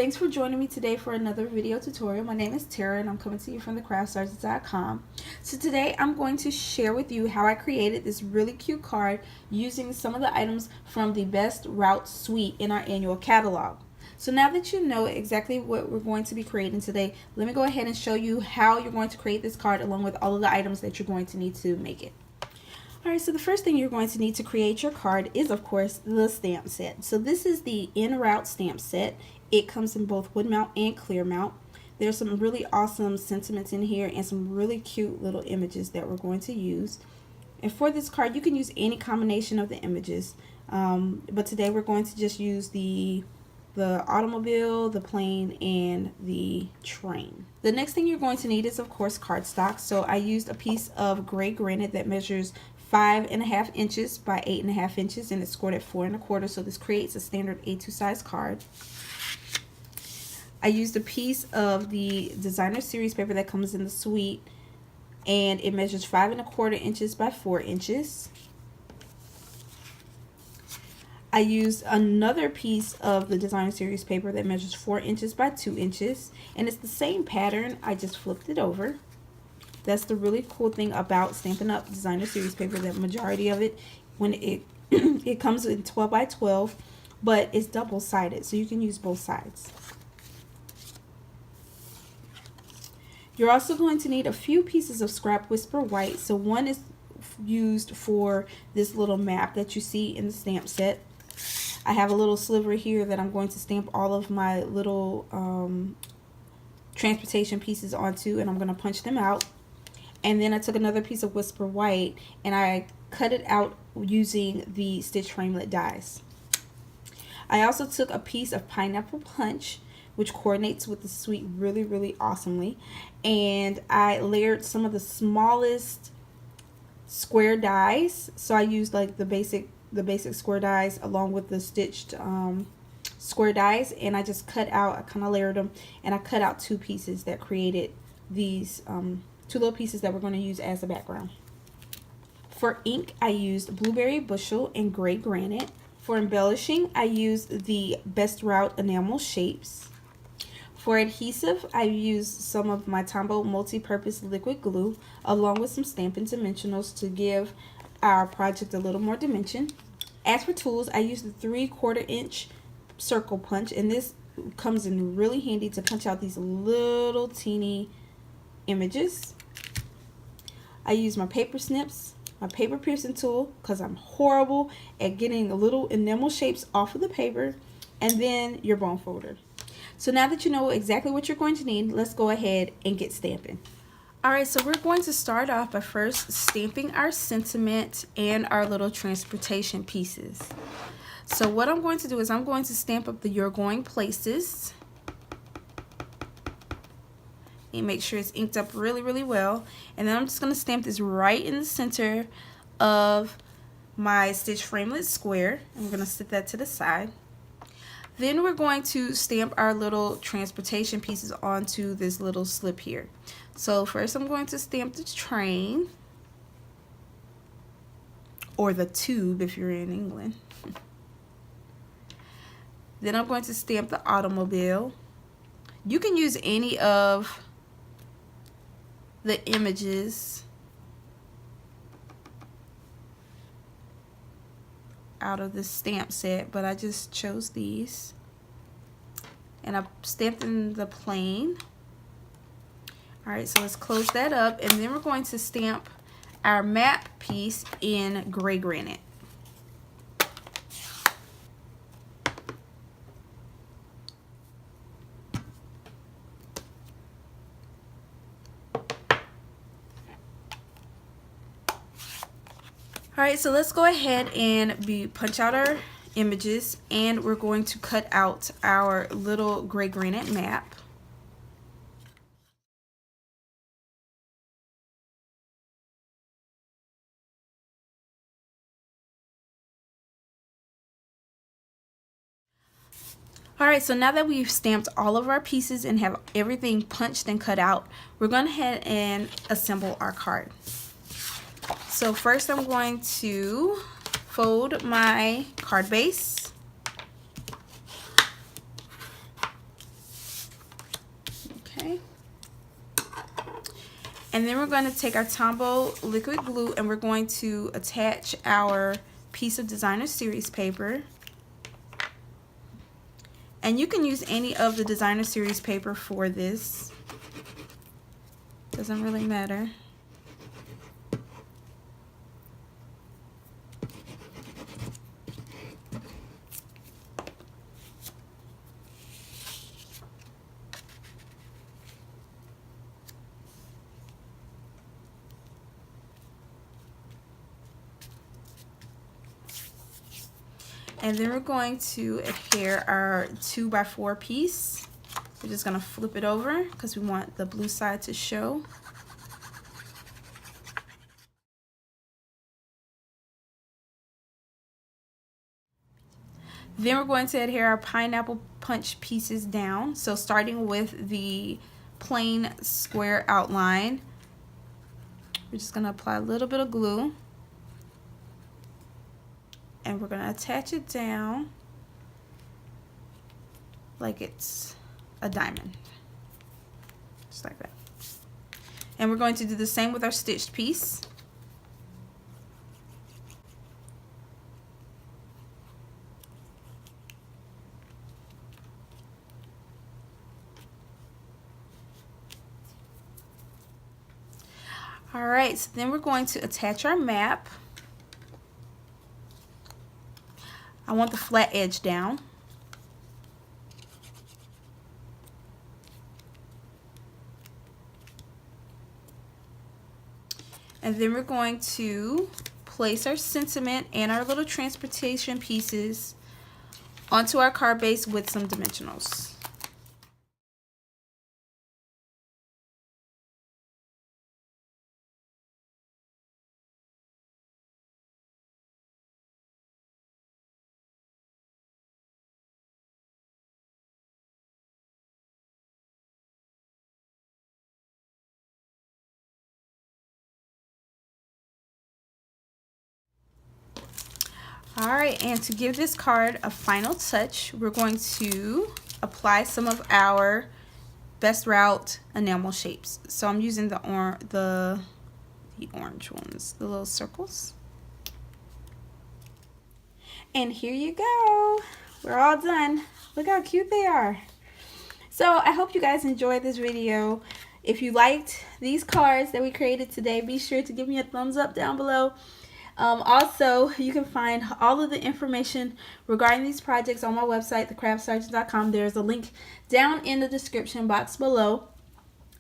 thanks for joining me today for another video tutorial. My name is Tara and I'm coming to you from thecraftsartist.com. So today I'm going to share with you how I created this really cute card using some of the items from the Best Route suite in our annual catalog. So now that you know exactly what we're going to be creating today, let me go ahead and show you how you're going to create this card along with all of the items that you're going to need to make it. Alright, so the first thing you're going to need to create your card is, of course, the stamp set. So this is the En Route stamp set. It comes in both wood mount and clear mount. There's some really awesome sentiments in here and some really cute little images that we're going to use. And for this card, you can use any combination of the images. But today we're going to just use the automobile, the plane, and the train. The next thing you're going to need is, of course, cardstock. So I used a piece of gray granite that measures 5.5 inches by 8.5 inches, and it's scored at 4 1/4. So this creates a standard A2 size card. I used a piece of the designer series paper that comes in the suite, and it measures 5 1/4 inches by 4 inches. I used another piece of the designer series paper that measures 4 inches by 2 inches, and it's the same pattern. I just flipped it over. That's the really cool thing about Stampin' Up! Designer series paper, that majority of it, when it comes in 12 by 12, but it's double-sided, so you can use both sides. You're also going to need a few pieces of scrap whisper white. So one is used for this little map that you see in the stamp set. I have a little sliver here that I'm going to stamp all of my little transportation pieces onto, and I'm going to punch them out. And then I took another piece of whisper white and I cut it out using the stitch framelit dies. I also took a piece of pineapple punch, which coordinates with the suite really, really awesomely, and I layered some of the smallest square dies. So I used like the basic square dies along with the stitched square dies, and I just cut out, I kind of layered them, and I cut out two pieces that created these two little pieces that we're going to use as a background. For ink, I used blueberry bushel and gray granite. For embellishing, I used the Best Route enamel shapes. For adhesive, I used some of my Tombow multi-purpose liquid glue along with some Stampin' dimensionals to give our project a little more dimension. As for tools, I used the 3/4 inch circle punch, and this comes in really handy to punch out these little teeny images. I used my paper snips, my paper piercing tool, because I'm horrible at getting little enamel shapes off of the paper, and then your bone folder. So now that you know exactly what you're going to need, let's go ahead and get stamping. Alright, so we're going to start off by first stamping our sentiment and our little transportation pieces. So what I'm going to do is I'm going to stamp up the "You're Going Places" and make sure it's inked up really, really well. And then I'm just going to stamp this right in the center of my stitch framelit square. I'm going to set that to the side. Then we're going to stamp our little transportation pieces onto this little slip here. So first I'm going to stamp the train, or the tube if you're in England. Then I'm going to stamp the automobile. You can use any of the images out of the stamp set, but I just chose these, and I stamped in the plane. Alright, so let's close that up, and then we're going to stamp our map piece in gray granite. Alright, so let's go ahead and punch out our images, and we're going to cut out our little gray granite map. Alright, so now that we've stamped all of our pieces and have everything punched and cut out, we're going to head and assemble our card. So first I'm going to fold my card base. And then we're going to take our Tombow liquid glue and we're going to attach our piece of designer series paper. And you can use any of the designer series paper for this. Doesn't really matter. And then we're going to adhere our 2x4 piece. We're just going to flip it over because we want the blue side to show. Then we're going to adhere our pineapple punch pieces down. So starting with the plain square outline, we're just going to apply a little bit of glue. And we're going to attach it down like it's a diamond, just like that. And we're going to do the same with our stitched piece. All right, so then we're going to attach our map. I want the flat edge down. And then we're going to place our sentiment and our little transportation pieces onto our card base with some dimensionals. All right, and to give this card a final touch, we're going to apply some of our Best Route enamel shapes. So I'm using the orange ones, the little circles. And here you go. We're all done. Look how cute they are. So I hope you guys enjoyed this video. If you liked these cards that we created today, be sure to give me a thumbs up down below. Also, you can find all of the information regarding these projects on my website, thecraftsergeant.com. There's a link down in the description box below.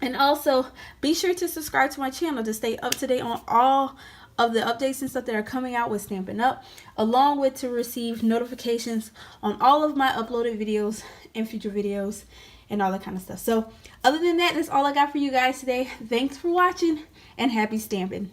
And also, be sure to subscribe to my channel to stay up to date on all of the updates and stuff that are coming out with Stampin' Up, along with to receive notifications on all of my uploaded videos and future videos and all that kind of stuff. So, other than that, that's all I got for you guys today. Thanks for watching and happy stamping.